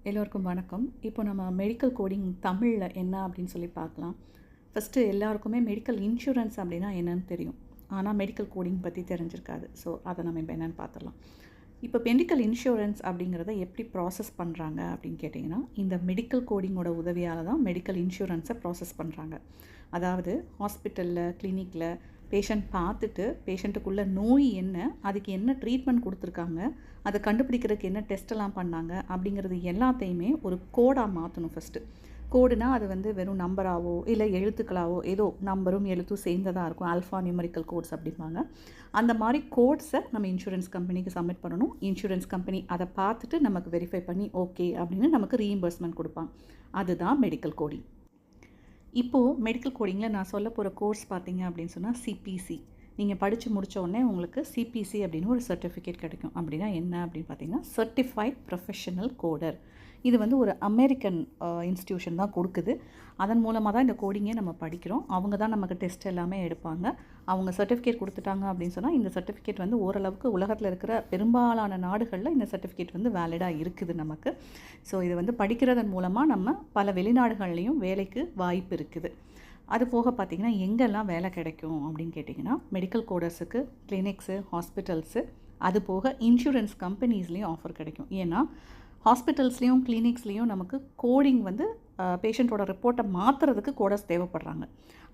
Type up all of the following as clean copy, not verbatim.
எல்லோருக்கும் வணக்கம். இப்போ நம்ம மெடிக்கல் கோடிங் தமிழில் என்ன அப்படின்னு சொல்லி பார்க்கலாம். ஃபஸ்ட்டு எல்லாருக்குமே மெடிக்கல் இன்சூரன்ஸ் அப்படின்னா என்னன்னு தெரியும். ஆனால் மெடிக்கல் கோடிங் பற்றி தெரிஞ்சிருக்காது. ஸோ அதை நம்ம இப்போ என்னென்னு பார்த்துடலாம். இப்போ மெடிக்கல் இன்சூரன்ஸ் அப்படிங்கிறத எப்படி ப்ராசஸ் பண்ணுறாங்க அப்படின்னு கேட்டிங்கன்னா, இந்த மெடிக்கல் கோடிங்கோட உதவியால் தான் மெடிக்கல் இன்சூரன்ஸை ப்ராசஸ் பண்ணுறாங்க. அதாவது ஹாஸ்பிட்டலில், கிளினிக்கில் பேஷண்ட் பார்த்துட்டு பேஷண்ட்டுக்குள்ளே நோய் என்ன, அதுக்கு என்ன ட்ரீட்மெண்ட் கொடுத்துருக்காங்க, அதை கண்டுபிடிக்கிறதுக்கு என்ன டெஸ்ட்டெல்லாம் பண்ணாங்க அப்படிங்கிறது எல்லாத்தையுமே ஒரு கோடாக மாற்றணும். ஃபஸ்ட்டு கோடுனா அது வெறும் நம்பராகவோ இல்லை எழுத்துக்களாவோ, ஏதோ நம்பரும் எழுத்தும் சேர்ந்ததாக இருக்கும். ஆல்ஃபா நியூமரிக்கல் கோட்ஸ் அப்படிம்பாங்க. அந்த மாதிரி கோட்ஸை நம்ம இன்சூரன்ஸ் கம்பெனிக்கு சப்மிட் பண்ணணும். இன்சூரன்ஸ் கம்பெனி அதை பார்த்துட்டு நமக்கு வெரிஃபை பண்ணி ஓகே அப்படின்னு நமக்கு ரீஇம்பர்ஸ்மெண்ட் கொடுப்பாங்க. அதுதான் மெடிக்கல் கோடிங். இப்போது மெடிக்கல் கோடிங்கில் நான் சொல்ல போகிற கோர்ஸ் பார்த்தீங்க அப்படின்னு சொன்னால் சிபிசி. நீங்கள் படித்து முடித்த உடனே உங்களுக்கு சிபிசி அப்படின்னு ஒரு சர்டிஃபிகேட் கிடைக்கும். அப்படின்னா என்ன அப்படின்னு பார்த்தீங்கன்னா, சர்டிஃபைட் ப்ரொஃபஷனல் கோடர். இது ஒரு அமெரிக்கன் இன்ஸ்டியூஷன் தான் கொடுக்குது. அதன் மூலமாக தான் இந்த கோடிங்கே நம்ம படிக்கிறோம். அவங்க தான் நமக்கு டெஸ்ட் எல்லாமே எடுப்பாங்க. அவங்க சர்டிஃபிகேட் கொடுத்துட்டாங்க அப்படின்னு சொன்னால், இந்த சர்டிஃபிகேட் ஓரளவுக்கு உலகத்தில் இருக்கிற பெரும்பாலான நாடுகளில் இந்த சர்டிஃபிகேட் வேலிடாக இருக்குது நமக்கு. ஸோ இது படிக்கிறதன் மூலமாக நம்ம பல வெளிநாடுகள்லேயும் வேலைக்கு வாய்ப்பு இருக்குது. அது போக பார்த்திங்கன்னா, எங்கெல்லாம் வேலை கிடைக்கும் அப்படின்னு கேட்டிங்கன்னா, மெடிக்கல் கோடர்ஸுக்கு கிளினிக்ஸு, ஹாஸ்பிட்டல்ஸு, அது போக இன்சூரன்ஸ் கம்பெனிஸ்லேயும் ஆஃபர் கிடைக்கும். ஏன்னா ஹாஸ்பிட்டல்ஸ்லேயும் கிளினிக்ஸ்லேயும் நமக்கு கோடிங் பேஷண்ட்டோட ரிப்போர்ட்டை மாற்றுறதுக்கு கோடர்ஸ் தேவைப்படுறாங்க.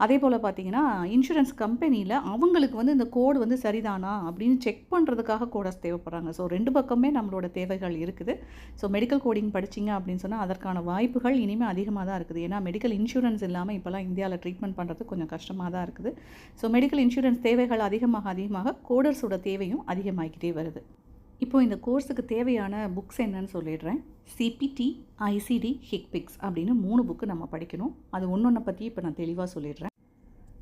அதே போல் பார்த்திங்கன்னா, இன்சூரன்ஸ் கம்பெனியில் அவங்களுக்கு இந்த கோடு சரிதானா அப்படின்னு செக் பண்ணுறதுக்காக கோடர்ஸ் தேவைப்படுறாங்க. ஸோ 2 பக்கமே நம்மளோட தேவைகள் இருக்குது. ஸோ மெடிக்கல் கோடிங் படிச்சிங்க அப்படின்னு சொன்னால் அதற்கான வாய்ப்புகள் இனிமேல் அதிகமாக தான் இருக்குது. ஏன்னா மெடிக்கல் இன்சூரன்ஸ் இல்லாமல் இப்போலாம் இந்தியாவில் ட்ரீட்மெண்ட் பண்ணுறது கொஞ்சம் கஷ்டமாக தான் இருக்குது. ஸோ மெடிக்கல் இன்சூரன்ஸ் தேவைகள் அதிகமாக கோடர்ஸோட தேவையும் அதிகமாகிக்கிட்டே வருது. இப்போது இந்த கோர்ஸுக்கு தேவையான புக்ஸ் என்னன்னு சொல்லிடுறேன். சிபிடி, ஐசிடி, ஹிக்பிக்ஸ் அப்படின்னு 3 புக்கு நம்ம படிக்கணும். அது ஒன்றொன்றை பற்றி இப்போ நான் தெளிவாக சொல்லிடுறேன்.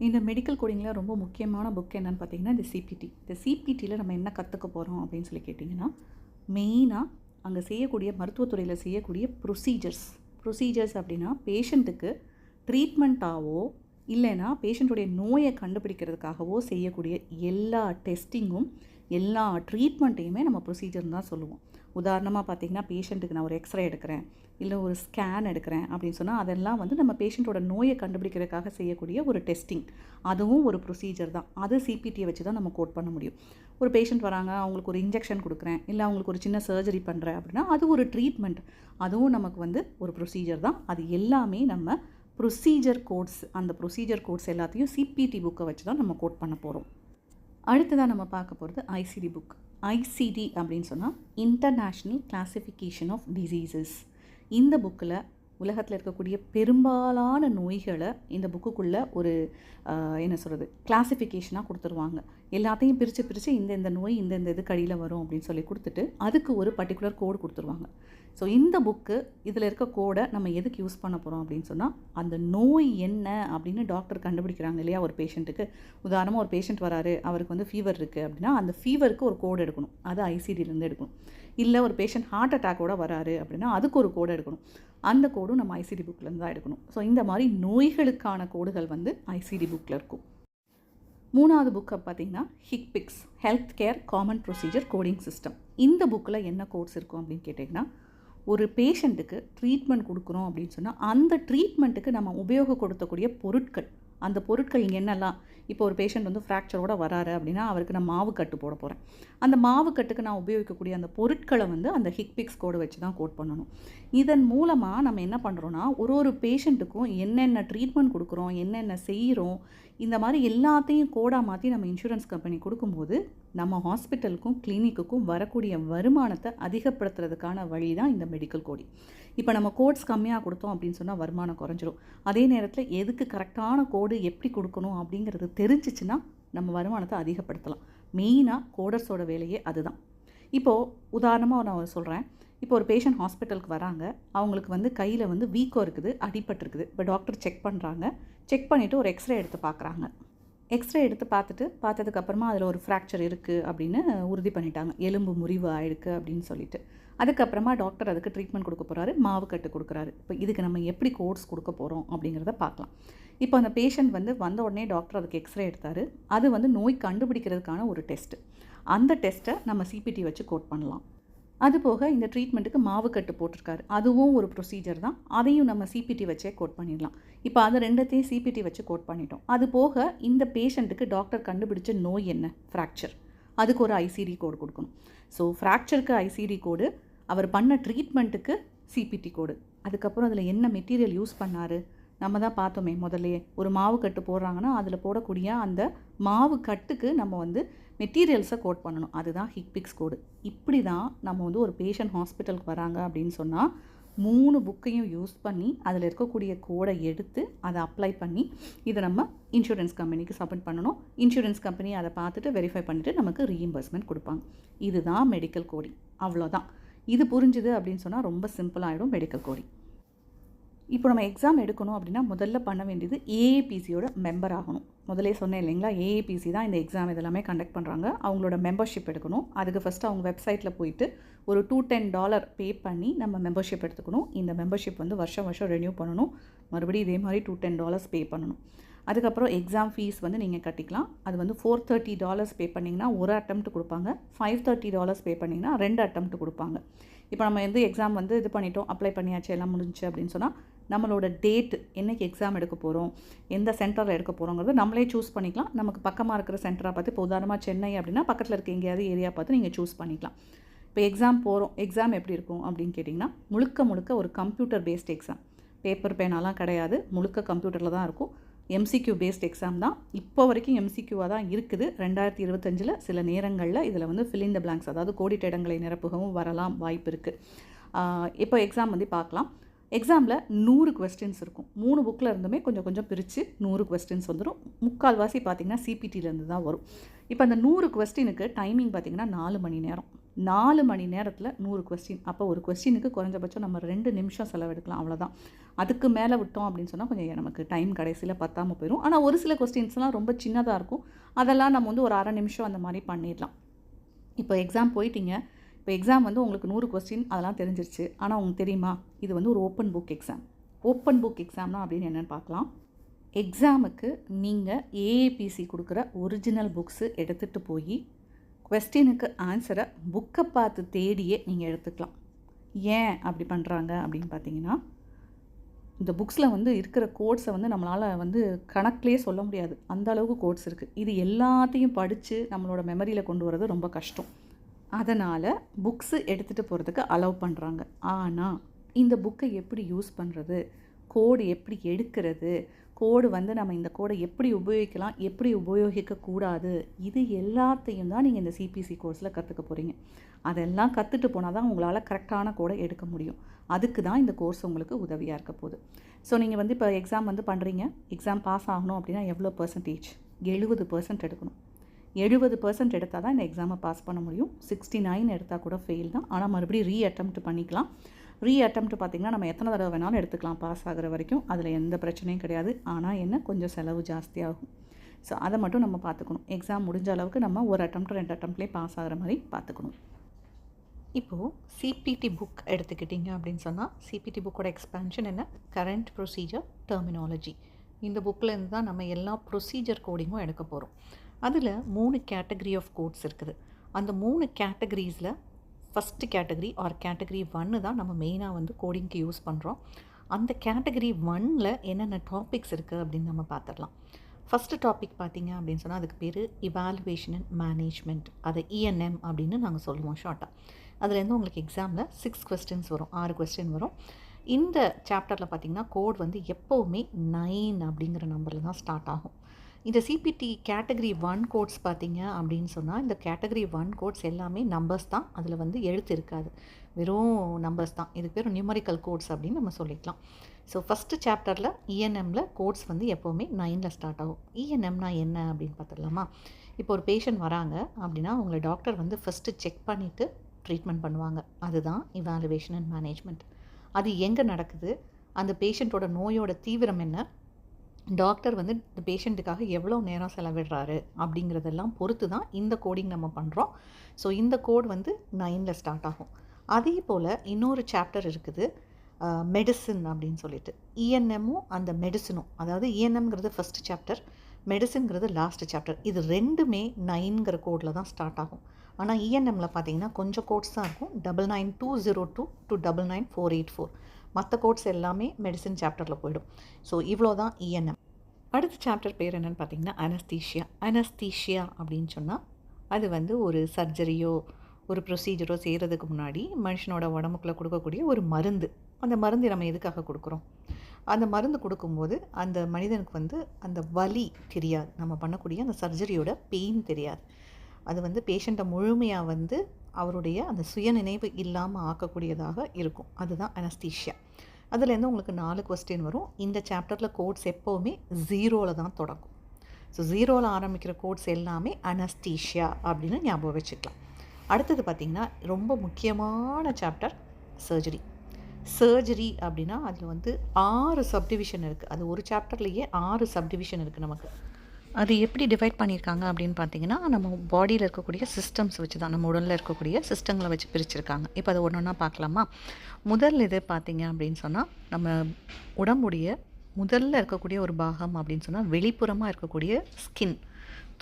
இந்த மெடிக்கல் கோடிங்கில் ரொம்ப முக்கியமான புக் என்னென்னு பார்த்தீங்கன்னா, இந்த சிபிடி. இந்த சிபிடியில் நம்ம என்ன கற்றுக்க போகிறோம் அப்படின்னு சொல்லி கேட்டிங்கன்னா, மெயினாக அங்கே செய்யக்கூடிய மருத்துவத்துறையில் செய்யக்கூடிய ப்ரொசீஜர்ஸ் அப்படின்னா பேஷண்ட்டுக்கு ட்ரீட்மெண்ட்டாவோ இல்லைன்னா பேஷண்ட்டுடைய நோயை கண்டுபிடிக்கிறதுக்காகவோ செய்யக்கூடிய எல்லா டெஸ்டிங்கும், எல்லா ட்ரீட்மெண்ட்டையுமே நம்ம ப்ரொசீஜர்னு தான் சொல்லுவோம். உதாரணமாக பார்த்திங்கன்னா, பேஷண்ட்டுக்கு நான் ஒரு எக்ஸ்ரே எடுக்கிறேன், இல்லை ஒரு ஸ்கேன் எடுக்கிறேன் அப்படின்னு சொன்னால் அதெல்லாம் நம்ம பேஷண்ட்டோட நோயை கண்டுபிடிக்கிறதுக்காக செய்யக்கூடிய ஒரு டெஸ்டிங். அதுவும் ஒரு ப்ரொசீஜர் தான். அது சிபிடியை வச்சு தான் நம்ம கோட் பண்ண முடியும். ஒரு பேஷண்ட் வராங்க, அவங்களுக்கு ஒரு இன்ஜெக்ஷன் கொடுக்குறேன், இல்லை அவங்களுக்கு ஒரு சின்ன சர்ஜரி பண்ணுறேன் அப்படின்னா அது ஒரு ட்ரீட்மெண்ட். அதுவும் நமக்கு ஒரு ப்ரொசீஜர் தான். அது எல்லாமே நம்ம ப்ரொசீஜர் கோட்ஸ், அந்த ப்ரொசீஜர் கோட்ஸ் எல்லாத்தையும் சிபிடி புக்கை வச்சு தான் நம்ம கோட் பண்ண போகிறோம். அடுத்ததாக நம்ம பார்க்க போகிறது ஐசிடி புக். ஐசிடி அப்படின்னு சொன்னால் இன்டர்நேஷ்னல் கிளாசிஃபிகேஷன் ஆஃப் டிசீசஸ். இந்த புக்கில் உலகத்தில் இருக்கக்கூடிய பெரும்பாலான நோய்களை இந்த புக்குக்குள்ளே ஒரு கிளாசிஃபிகேஷனாக கொடுத்துருவாங்க. எல்லாத்தையும் பிரித்து இந்த நோய் இந்த இதுக்கு அடியில் வரும் அப்படின்னு சொல்லி கொடுத்துட்டு அதுக்கு ஒரு பர்டிகுலர் கோடு கொடுத்துருவாங்க. ஸோ இந்த புக்கு இதில் இருக்க கோடை நம்ம எதுக்கு யூஸ் பண்ண போகிறோம் அப்படின்னு சொன்னால், அந்த நோய் என்ன அப்படின்னு டாக்டர் கண்டுபிடிக்கிறாங்க இல்லையா ஒரு பேஷண்ட்டுக்கு. உதாரணமாக ஒரு பேஷண்ட் வராரு, அவருக்கு ஃபீவர் இருக்குது அப்படின்னா அந்த ஃபீவருக்கு ஒரு கோடு எடுக்கணும். அது ஐசிடியிலேருந்து எடுக்கணும். இல்லை ஒரு பேஷண்ட் ஹார்ட் அட்டாக்கோடு வராரு அப்படின்னா அதுக்கு ஒரு கோடு எடுக்கணும். அந்த கோடும் நம்ம ஐசிடி புக்கிலேருந்து தான் எடுக்கணும். ஸோ இந்த மாதிரி நோய்களுக்கான கோடுகள் ஐசிடி புக்கில் இருக்கும். 3வது புக்கை பார்த்திங்கன்னா, HCPCS, health care common procedure coding system. இந்த புக்கில் என்ன கோட்ஸ் இருக்கும் அப்படின்னு கேட்டிங்கன்னா, ஒரு பேஷண்ட்டுக்கு ட்ரீட்மெண்ட் கொடுக்குறோம் அப்படின்னு சொன்னால் அந்த ட்ரீட்மெண்ட்டுக்கு நம்ம உபயோகப்படுத்தக்கூடிய பொருட்கள், அந்த பொருட்கள் என்னெல்லாம். இப்போ ஒரு பேஷண்ட் ஃப்ராக்சரோடு வராரு அப்படின்னா அவருக்கு நான் மாவு கட்டு போட போகிறேன். அந்த மாவு கட்டுக்கு நான் உபயோகிக்கக்கூடிய அந்த பொருட்களை அந்த ஹிக்பிக்ஸ் கோடு வச்சு தான் கோட் பண்ணணும். இதன் மூலமாக நம்ம என்ன பண்ணுறோன்னா, ஒரு பேஷண்ட்டுக்கும் என்னென்ன ட்ரீட்மெண்ட் கொடுக்குறோம், என்னென்ன செய்கிறோம், இந்த மாதிரி எல்லாத்தையும் கோடாக மாற்றி நம்ம இன்சூரன்ஸ் கம்பெனி கொடுக்கும்போது நம்ம ஹாஸ்பிட்டலுக்கும் கிளினிக்குக்கும் வரக்கூடிய வருமானத்தை அதிகப்படுத்துறதுக்கான வழி தான் இந்த மெடிக்கல் கோடிங். இப்போ நம்ம கோட்ஸ் கம்மியாக கொடுத்தோம் அப்படின்னு சொன்னால் வருமானம் குறைஞ்சிரும். அதே நேரத்தில் எதுக்கு கரெக்டான கோடு எப்படி கொடுக்கணும் அப்படிங்கிறது தெரிஞ்சிச்சுன்னா நம்ம வருமானத்தை அதிகப்படுத்தலாம். மெயினாக கோடர்ஸோட வேலையே அதுதான். இப்போது உதாரணமாக நான் சொல்கிறேன். இப்போ ஒரு பேஷண்ட் ஹாஸ்பிட்டலுக்கு வராங்க, அவங்களுக்கு கையில் வீக்கம் இருக்குது, அடிபட்டிருக்குது. இப்போ டாக்டர் செக் பண்ணுறாங்க. செக் பண்ணிவிட்டு ஒரு எக்ஸ்ரே எடுத்து பார்க்குறாங்க. எக்ஸ்ரே எடுத்து பார்த்ததுக்கப்புறமா அதில் ஒரு ஃப்ராக்சர் இருக்குது அப்படின்னு உறுதி பண்ணிட்டாங்க. எலும்பு முறிவு ஆகிருக்கு அப்படின்னு சொல்லிட்டு. அதுக்கப்புறமா டாக்டர் அதுக்கு ட்ரீட்மெண்ட் கொடுக்க போகிறாரு, மாவு கட்டு கொடுக்குறாரு. இப்போ இதுக்கு நம்ம எப்படி கோட்ஸ் கொடுக்க போகிறோம் அப்படிங்கிறத பார்க்கலாம். இப்போ அந்த பேஷண்ட் வந்த உடனே டாக்டர் அதுக்கு எக்ஸ்ரே எடுத்தார். அது நோய் கண்டுபிடிக்கிறதுக்கான ஒரு டெஸ்ட்டு. அந்த டெஸ்ட்டை நம்ம சிபிடி வச்சு கோட் பண்ணலாம். அது போக இந்த ட்ரீட்மெண்ட்டுக்கு மாவு கட்டு போட்டிருக்காரு, அதுவும் ஒரு ப்ரொசீஜர் தான். அதையும் நம்ம சிபிடி வச்சே கோட் பண்ணிடலாம். இப்போ அது ரெண்டத்தையும் சிபிடி வச்சு கோட் பண்ணிட்டோம். அது போக இந்த பேஷண்ட்டுக்கு டாக்டர் கண்டுபிடிச்ச நோய் என்ன? ஃப்ராக்சர். அதுக்கு ஒரு ஐசிடி கோடு கொடுக்கணும். ஸோ ஃப்ராக்சருக்கு ஐசிடி கோடு, அவர் பண்ண ட்ரீட்மெண்ட்டுக்கு சிபிடி கோடு, அதுக்கப்புறம் அதில் என்ன மெட்டீரியல் யூஸ் பண்ணார், நம்ம தான் பார்த்தோமே முதல்லையே. ஒரு மாவு கட்டு போடுறாங்கன்னா அதில் போடக்கூடிய அந்த மாவு கட்டுக்கு நம்ம வந்து மெட்டீரியல்ஸை கோட் பண்ணணும். அதுதான் ஹிக்பிக்ஸ் கோடு. இப்படி தான் நம்ம வந்து ஒரு பேஷண்ட் ஹாஸ்பிட்டலுக்கு வராங்க அப்படின்னு சொன்னால் 3 புக்கையும் யூஸ் பண்ணி அதில் இருக்கக்கூடிய கோடை எடுத்து அதை அப்ளை பண்ணி இதை நம்ம இன்சூரன்ஸ் கம்பெனிக்கு சப்மிட் பண்ணணும். இன்சூரன்ஸ் கம்பெனி அதை பார்த்துட்டு வெரிஃபை பண்ணிவிட்டு நமக்கு ரீஇம்பர்ஸ்மெண்ட் கொடுப்பாங்க. இதுதான் மெடிக்கல் கோடிங். அவ்வளோதான். இது புரிஞ்சுது அப்படின்னு சொன்னால் ரொம்ப சிம்பிளாகிடும் மெடிக்கல் கோடிங். இப்போ நம்ம எக்ஸாம் எடுக்கணும் அப்படின்னா முதல்ல பண்ண வேண்டியது ஏஏபிசியோட மெம்பர் ஆகணும். முதலே சொன்னேன் இல்லைங்களா, ஏஏபிசி தான் இந்த எக்ஸாம் இதெல்லாமே கண்டக்ட் பண்ணுறாங்க. அவங்களோட மெம்பர்ஷிப் எடுக்கணும். அதுக்கு ஃபஸ்ட்டு அவங்க வெப்சைட்டில் போயிட்டு ஒரு $210 பே பண்ணி நம்ம மெம்பர்ஷிப் எடுத்துக்கணும். இந்த மெம்பர்ஷிப் வந்து வருஷம் ரெனியூ பண்ணணும். மறுபடியும் இதே மாதிரி $210 பே பண்ணணும். அதுக்கப்புறம் எக்ஸாம் ஃபீஸ் வந்து நீங்கள் கட்டிக்கலாம். அது வந்து $430 பே பண்ணிங்கன்னா ஒரு அட்டெம்ப்ட் கொடுப்பாங்க. $530 பே பண்ணிங்கன்னா 2 அட்டெம்ப்ட் கொடுப்பாங்க. இப்போ நம்ம வந்து எக்ஸாம் வந்து இது பண்ணிட்டோம், அப்ளை பண்ணியாச்சு, எல்லாம் முடிஞ்சு அப்படின்னு சொன்னால் நம்மளோட டேட், என்றைக்கு எக்ஸாம் எடுக்க போகிறோம், எந்த சென்டரில் எடுக்க போகிறோங்கிறது நம்மளே சூஸ் பண்ணிக்கலாம். நமக்கு பக்கமாக இருக்கிற சென்டராக பார்த்து, இப்போ உதாரணமாக சென்னை அப்படின்னா பக்கத்தில் இருக்க எங்கேயாவது ஏரியா பார்த்து நீங்கள் சூஸ் பண்ணிக்கலாம். இப்போ எக்ஸாம் போகிறோம், எக்ஸாம் எப்படி இருக்கும் அப்படின்னு கேட்டிங்கன்னா முழுக்க ஒரு கம்ப்யூட்டர் பேஸ்ட் எக்ஸாம். பேப்பர் பேனாலாம் கிடையாது, முழுக்க கம்ப்யூட்டரில் தான் இருக்கும். எம்சிக்யூ பேஸ்ட் எக்ஸாம் தான். இப்போ வரைக்கும் எம்சிக்யூவாக தான் இருக்குது. 2025 சில நேரங்களில் இதில் வந்து ஃபில் இன் த பிளாங்க்ஸ், அதாவது கோடிட்ட இடங்களை நிரப்புகவும் வரலாம், வாய்ப்பு இருக்குது. இப்போ எக்ஸாம் வந்து பார்க்கலாம். எக்ஸாமில் 100 கொஸ்டின்ஸ் இருக்கும். 3 புக்கில் இருந்துமே கொஞ்சம் பிரித்து 100 கொஸ்டின்ஸ் வந்துடும். முக்கால்வாசி பார்த்திங்கன்னா சிபிடியிலேருந்து தான் வரும். இப்போ அந்த 100 கொஸ்டினுக்கு டைமிங் பார்த்திங்கன்னா 4 மணி நேரம். 4 மணி நேரத்தில் 100 கொஸ்டின். அப்போ ஒரு கொஸ்டினுக்கு குறைஞ்சபட்சம் நம்ம 2 நிமிஷம் செலவெடுக்கலாம், அவ்வளோதான். அதுக்கு மேலே விட்டோம் அப்படின்னு சொன்னால் கொஞ்சம் நமக்கு டைம் கடைசியில் பத்தாமல் போயிடும். ஆனால் ஒரு சில கொஸ்டின்ஸ்லாம் ரொம்ப சின்னதாக இருக்கும். அதெல்லாம் நம்ம வந்து ஒரு அரை நிமிஷம் அந்த மாதிரி பண்ணிடலாம். இப்போ எக்ஸாம் போயிட்டீங்க. இப்போ எக்ஸாம் வந்து உங்களுக்கு 100 கொஸ்டின் அதெல்லாம் தெரிஞ்சிருச்சு. ஆனால் உங்களுக்கு தெரியுமா, இது வந்து ஒரு open book exam. Open book எக்ஸாம்னா அப்படின்னு என்னென்னு பார்க்கலாம். எக்ஸாமுக்கு நீங்கள் ஏஏபிசி கொடுக்குற ஒரிஜினல் புக்ஸு எடுத்துகிட்டு போய் கொஸ்டினுக்கு ஆன்சரை புக்கை பார்த்து தேடியே நீங்கள் எடுத்துக்கலாம். ஏன் அப்படி பண்ணுறாங்க அப்படின்னு பார்த்தீங்கன்னா, இந்த புக்ஸில் வந்து இருக்கிற கோட்ஸை வந்து நம்மளால் வந்து கணக்கிலே சொல்ல முடியாது, அந்த அளவுக்கு கோட்ஸ் இருக்குது. இது எல்லாத்தையும் படித்து நம்மளோட மெமரியில் கொண்டு வரது ரொம்ப கஷ்டம். அதனால் புக்ஸு எடுத்துகிட்டு போகிறதுக்கு அலோவ் பண்ணுறாங்க. ஆனால் இந்த புக்கை எப்படி யூஸ் பண்ணுறது, கோடு எப்படி எடுக்கிறது, கோடு வந்து நம்ம இந்த கோடை எப்படி உபயோகிக்கலாம், எப்படி உபயோகிக்கக்கூடாது, இது எல்லாத்தையும் தான் நீங்கள் இந்த சிபிசி கோர்ஸில் கற்றுக்க போகிறீங்க. அதெல்லாம் கற்றுட்டு போனால் தான் உங்களால் கரெக்டான கோடை எடுக்க முடியும். அதுக்கு தான் இந்த கோர்ஸ் உங்களுக்கு உதவியாக இருக்க போகுது. ஸோ நீங்கள் வந்து இப்போ எக்ஸாம் வந்து பண்ணுறீங்க. எக்ஸாம் பாஸ் ஆகணும் அப்படின்னா எவ்வளோ பர்சன்டேஜ்? 70% எடுக்கணும். 70% எடுத்தால் தான் இந்த எக்ஸாமை பாஸ் பண்ண முடியும். 69 எடுத்தால் கூட ஃபெயில் தான். ஆனால் மறுபடியும் ரீஅட்டெம்ப்ட் பண்ணிக்கலாம். ரீஅட்டெம்ப்ட் பார்த்திங்கன்னா நம்ம எத்தனை தடவை வேணாலும் எடுத்துக்கலாம் பாஸ் ஆகிற வரைக்கும். அதில் எந்த பிரச்சனையும் கிடையாது. ஆனால் என்ன, கொஞ்சம் செலவு ஜாஸ்தியாகும். ஸோ அதை மட்டும் நம்ம பார்த்துக்கணும். எக்ஸாம் முடிஞ்ச அளவுக்கு நம்ம ஒரு அட்டெம்ப்ட் 2 அட்டெம்ப்ட்லேயே பாஸ் ஆகிற மாதிரி பார்த்துக்கணும். இப்போது சிபிடி புக் எடுத்துக்கிட்டிங்க அப்படின்னு சொன்னால், சிபிடி புக்கோட எக்ஸ்பேன்ஷன் என்ன? Current procedure terminology. இந்த புக்கில் இருந்து தான் நம்ம எல்லா ப்ரொசீஜர் கோடிங்கும் எடுக்க போகிறோம். அதில் 3 கேட்டகரி ஆஃப் கோட்ஸ் இருக்குது. அந்த 3 கேட்டகரிஸில் ஃபஸ்ட்டு கேட்டகரி ஆர் கேட்டகரி 1 தான் நம்ம மெயினாக வந்து கோடிங்க்கு யூஸ் பண்ணுறோம். அந்த கேட்டகரி 1ல் என்னென்ன டாபிக்ஸ் இருக்குது அப்படின்னு நம்ம பார்த்துடலாம். ஃபஸ்ட்டு டாபிக் பார்த்திங்க அப்படின்னு சொன்னால் அதுக்கு பேர் இவாலுவேஷன் அண்ட் மேனேஜ்மெண்ட். அதை இஎன்எம் அப்படின்னு நாங்கள் சொல்லுவோம் ஷார்ட்டாக. அதுலேருந்து உங்களுக்கு எக்ஸாமில் 6 கொஸ்டின்ஸ் வரும், 6 கொஸ்டின் வரும். இந்த சாப்டரில் பார்த்திங்கன்னா கோட் வந்து எப்போவுமே 9 அப்படிங்கிற நம்பரில் தான் ஸ்டார்ட் ஆகும். இந்த சிபிடி கேட்டகரி 1 கோட்ஸ் பார்த்திங்க அப்படின்னு சொன்னால், இந்த கேட்டகரி 1 கோட்ஸ் எல்லாமே நம்பர்ஸ் தான். அதில் வந்து எழுத்து இருக்காது, வெறும் நம்பர்ஸ் தான். இதுக்கு பேர் நியூமரிக்கல் கோட்ஸ் அப்படின்னு நம்ம சொல்லிக்கலாம். ஸோ ஃபஸ்ட்டு சாப்டரில் இஎன்எம்மில் கோட்ஸ் வந்து எப்போவுமே 9ல் ஸ்டார்ட் ஆகும். இஎன்எம்னா என்ன அப்படின்னு பார்த்துடலாமா? இப்போ ஒரு பேஷண்ட் வராங்க அப்படின்னா அவங்கள டாக்டர் வந்து ஃபஸ்ட்டு செக் பண்ணிவிட்டு ட்ரீட்மெண்ட் பண்ணுவாங்க. அதுதான் இவாலுவேஷன் அண்ட் மேனேஜ்மெண்ட். அது எங்கே நடக்குது, அந்த பேஷண்ட்டோட நோயோட தீவிரம் என்ன, டாக்டர் வந்து இந்த பேஷண்ட்டுக்காக எவ்வளோ நேரம் செலவிடுறாரு அப்படிங்கிறதெல்லாம் பொறுத்து தான் இந்த கோடிங் நம்ம பண்ணுறோம். ஸோ இந்த கோட் வந்து 9ல் ஸ்டார்ட் ஆகும். அதே போல் இன்னொரு சாப்டர் இருக்குது, மெடிசின் அப்படின்னு சொல்லிட்டு. இஎன்எம்மும் அந்த மெடிசனும், அதாவது இஎன்எம்ங்கிறது ஃபஸ்ட்டு சாப்டர், மெடிசின்ங்கிறது லாஸ்ட்டு சாப்டர். இது ரெண்டுமே 9ங்கிற கோடில் தான் ஸ்டார்ட் ஆகும். ஆனால் இஎன்எம்மில் பார்த்தீங்கன்னா கொஞ்சம் கோட்ஸ் தான் இருக்கும். 99202 to 99484. மற்ற கோட்ஸ் எல்லாமே மெடிசன் சாப்டரில் போயிடும். ஸோ இவ்வளோ தான் இஎன்எம். அடுத்த சாப்டர் பேர் என்னென்னு பார்த்தீங்கன்னா அனஸ்தீஷியா. அனஸ்தீஷியா அப்படின்னு சொன்னால் அது வந்து ஒரு சர்ஜரியோ ஒரு ப்ரொசீஜரோ செய்கிறதுக்கு முன்னாடி மனுஷனோட உடம்புக்குள்ளே கொடுக்கக்கூடிய ஒரு மருந்து. அந்த மருந்து நம்ம எதுக்காக கொடுக்குறோம்? அந்த மருந்து கொடுக்கும்போது அந்த மனிதனுக்கு வந்து அந்த வலி தெரியாது, நம்ம பண்ணக்கூடிய அந்த சர்ஜரியோட பெயின் தெரியாது. அது வந்து பேஷண்ட்டை முழுமையாக வந்து அவருடைய அந்த சுயநினைவு இல்லாமல் ஆக்கக்கூடியதாக இருக்கும். அதுதான் அனஸ்தீஷியா. அதுலேருந்து உங்களுக்கு 4 கொஸ்டின் வரும். இந்த சாப்டரில் கோட்ஸ் எப்போவுமே 0ல் தான் தொடங்கும். ஸோ 0ல் ஆரம்பிக்கிற கோட்ஸ் எல்லாமே அனஸ்தீஷியா அப்படின்னு ஞாபகம் வச்சுக்கலாம். அடுத்தது பார்த்திங்கன்னா ரொம்ப முக்கியமான சாப்டர் சர்ஜரி. சர்ஜரி அப்படின்னா அதில் வந்து 6 சப்டிவிஷன் இருக்குது. அது ஒரு சாப்டர்லேயே 6 சப்டிவிஷன் இருக்குது நமக்கு. அது எப்படி டிவைட் பண்ணியிருக்காங்க அப்படின்னு பார்த்தீங்கன்னா, நம்ம பாடியில் இருக்கக்கூடிய சிஸ்டம்ஸ் வச்சு தான், நம்ம உடலில் இருக்கக்கூடிய சிஸ்டங்களை வச்சு பிரிச்சிருக்காங்க. இப்போ அதை ஒன்று ஒன்றா பார்க்கலாமா? முதல் இது பார்த்தீங்க அப்படின்னு சொன்னால், நம்ம உடம்புடைய முதல்ல இருக்கக்கூடிய ஒரு பாகம் அப்படின்னு சொன்னால் வெளிப்புறமாக இருக்கக்கூடிய ஸ்கின்,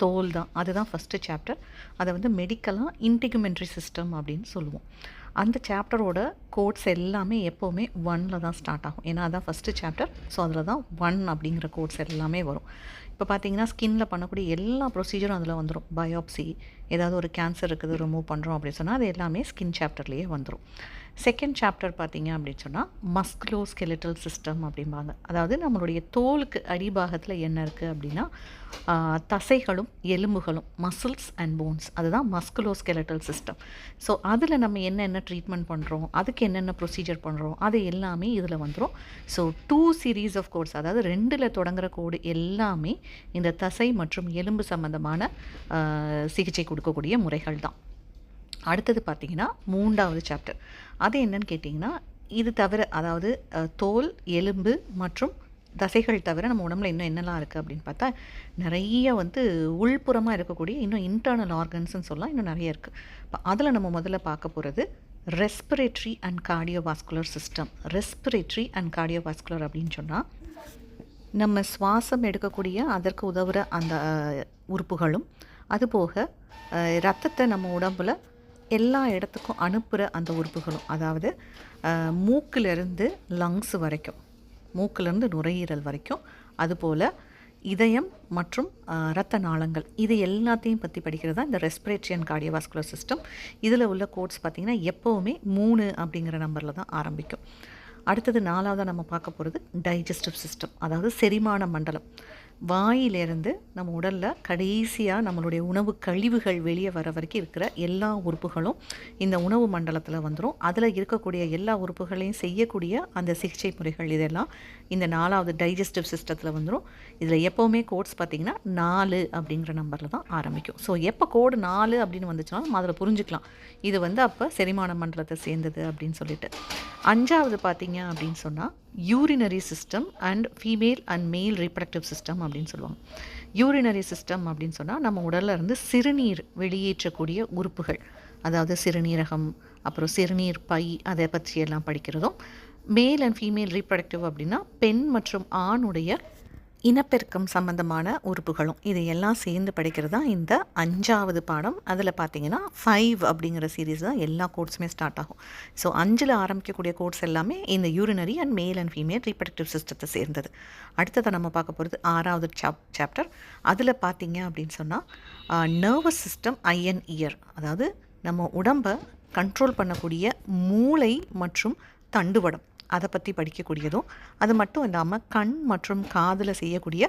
தோல் தான். அதுதான் ஃபஸ்ட்டு சாப்டர். அதை வந்து மெடிக்கலாக இன்டிகுமெண்ட்ரி சிஸ்டம் அப்படின்னு சொல்லுவோம். அந்த சாப்டரோட கோட்ஸ் எல்லாமே எப்போவுமே 1ல் தான் ஸ்டார்ட் ஆகும். ஏன்னா அதுதான் ஃபஸ்ட்டு சாப்டர். ஸோ அதில் தான் 1 அப்படிங்கிற கோட்ஸ் எல்லாமே வரும். இப்போ பார்த்தீங்கன்னா ஸ்கின்ல பண்ணக்கூடிய எல்லா ப்ரொசீஜரும் அதில் வந்துடும். பயோப்சி, ஏதாவது ஒரு கேன்சர் இருக்குது ரிமூவ் பண்ணுறோம் அப்படின்னு சொன்னால் அது எல்லாமே ஸ்கின் சாப்டர்லேயே வந்துடும். செகண்ட் சாப்டர் பார்த்தீங்க அப்படின்னு சொன்னால் மஸ்குலோஸ்கெலிட்டல் சிஸ்டம் அப்படிம்பாங்க. அதாவது நம்மளுடைய தோலுக்கு அடிபாகத்தில் என்ன இருக்குது அப்படின்னா தசைகளும் எலும்புகளும், மசில்ஸ் அண்ட் போன்ஸ், அதுதான் மஸ்குலோஸ்கெலிட்டல் சிஸ்டம். ஸோ அதில் நம்ம என்னென்ன ட்ரீட்மெண்ட் பண்ணுறோம், அதுக்கு என்னென்ன ப்ரொசீஜர் பண்ணுறோம், அது எல்லாமே இதில் வந்துடும். ஸோ 2 சீரீஸ் ஆஃப் கோட்ஸ், அதாவது 2ல் தொடங்குகிற கோடு எல்லாமே இந்த தசை மற்றும் எலும்பு சம்பந்தமான சிகிச்சை கொடுக்கக்கூடிய முறைகள் தான். அடுத்தது பார்த்திங்கன்னா 3வது சாப்டர். அது என்னன்னு கேட்டிங்கன்னா, இது தவிர அதாவது தோல், எலும்பு மற்றும் தசைகள் தவிர நம்ம உடம்புல இன்னும் என்னெல்லாம் இருக்குது அப்படின்னு பார்த்தா நிறைய வந்து உள்புறமாக இருக்கக்கூடிய இன்னும் இன்டர்னல் ஆர்கன்ஸ்ன்னு சொல்லலாம், இன்னும் நிறைய இருக்குது. இப்போ அதில் நம்ம முதல்ல பார்க்க போகிறது respiratory and cardiovascular system. Respiratory and cardiovascular அப்படின்னு சொன்னால் நம்ம சுவாசம் எடுக்கக்கூடிய அதற்கு உதவுகிற அந்த உறுப்புகளும், அதுபோக இரத்தத்தை நம்ம உடம்பில் எல்லா இடத்துக்கும் அனுப்புகிற அந்த உறுப்புகளும், அதாவது மூக்கிலிருந்து லங்ஸ் வரைக்கும், மூக்கிலேருந்து நுரையீரல் வரைக்கும், அதுபோல் இதயம் மற்றும் இரத்த நாளங்கள், இது எல்லாத்தையும் பற்றி படிக்கிறது தான் இந்த ரெஸ்பிரேட்டரி அண்ட் கார்டியோவாஸ்குலர் சிஸ்டம். இதில் உள்ள கோட்ஸ் பார்த்திங்கன்னா எப்போவுமே 3 அப்படிங்கிற நம்பரில் தான் ஆரம்பிக்கும். அடுத்தது 4வதாக நம்ம பார்க்க போகிறது டைஜஸ்டிவ் சிஸ்டம், அதாவது செரிமான மண்டலம். வாயிலிருந்து நம்ம உடலில் கடைசியாக நம்மளுடைய உணவு கழிவுகள் வெளியே வர வரைக்கும் இருக்கிற எல்லா உறுப்புகளும் இந்த உணவு மண்டலத்தில் வந்துடும். அதில் இருக்கக்கூடிய எல்லா உறுப்புகளையும் செய்யக்கூடிய அந்த சிகிச்சை முறைகள் இதெல்லாம் இந்த 4வது டைஜஸ்டிவ் சிஸ்டத்தில் வந்துடும். இதில் எப்போவுமே கோட்ஸ் பார்த்திங்கன்னா 4 அப்படிங்கிற நம்பரில் தான் ஆரம்பிக்கும். ஸோ எப்போ கோடு 4 அப்படின்னு வந்துச்சுன்னா நம்ம அதில் புரிஞ்சுக்கலாம் இது வந்து அப்போ செரிமான மண்டலத்தை சேர்ந்தது அப்படின்னு சொல்லிட்டு. 5வது பார்த்திங்க அப்படின்னு சொன்னால் urinary system and female and மேல் ரீப்ரடக்டிவ் சிஸ்டம் அப்படின்னு சொல்லுவாங்க. யூரினரி சிஸ்டம் அப்படின்னு சொன்னால் நம்ம உடலில் இருந்து சிறுநீர் வெளியேற்றக்கூடிய உறுப்புகள், அதாவது சிறுநீரகம், அப்புறம் சிறுநீர் பை, அதை பற்றி எல்லாம் படிக்கிறதும். மேல் அண்ட் ஃபீமேல் ரீப்ரடக்டிவ் அப்படின்னா பெண் மற்றும் ஆணுடைய இனப்பெருக்கம் சம்பந்தமான உறுப்புகளும், இதையெல்லாம் சேர்ந்து படிக்கிறது தான் இந்த 5வது பாடம். அதில் பார்த்தீங்கன்னா 5 அப்படிங்கிற சீரீஸ் தான் எல்லா கோட்ஸுமே ஸ்டார்ட் ஆகும். ஸோ 5ல் ஆரம்பிக்கக்கூடிய கோட்ஸ் எல்லாமே இந்த urinary and male and female reproductive சிஸ்டத்தை சேர்ந்தது. அடுத்ததை நம்ம பார்க்க போகிறது 6வது சாப்டர். அதில் பார்த்தீங்க அப்படின்னு சொன்னால் nervous system, I and year, அதாவது நம்ம உடம்பை கண்ட்ரோல் பண்ணக்கூடிய மூளை மற்றும் தண்டுவடம், அதை பற்றி படிக்கக்கூடியதும். அது மட்டும் இல்லாமல் கண் மற்றும் காதில் செய்யக்கூடிய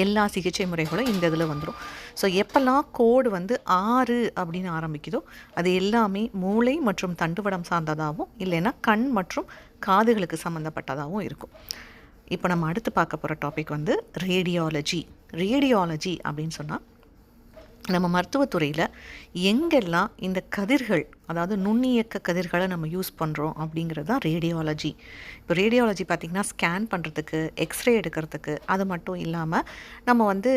எல்லா சிகிச்சை முறைகளும் இந்த இதில் வந்துடும். ஸோ எப்போல்லாம் கோடு வந்து 6 அப்படின்னு ஆரம்பிக்குதோ அது எல்லாமே மூளை மற்றும் தண்டுவடம் சார்ந்ததாகவும் இல்லைன்னா கண் மற்றும் காதுகளுக்கு சம்மந்தப்பட்டதாகவும் இருக்கும். இப்போ நம்ம அடுத்து பார்க்க போகிற டாபிக் வந்து ரேடியாலஜி. ரேடியாலஜி அப்படின்னு சொன்னால் நம்ம மருத்துவத்துறையில் எங்கெல்லாம் இந்த கதிர்கள், அதாவது நுண்ணியக்க கதிர்களை நம்ம யூஸ் பண்ணுறோம் அப்படிங்கிறது தான் ரேடியாலஜி. இப்போ ரேடியாலஜி பார்த்திங்கன்னா ஸ்கேன் பண்ணுறதுக்கு, எக்ஸ்ரே எடுக்கிறதுக்கு, அது மட்டும் இல்லாமல் நம்ம வந்து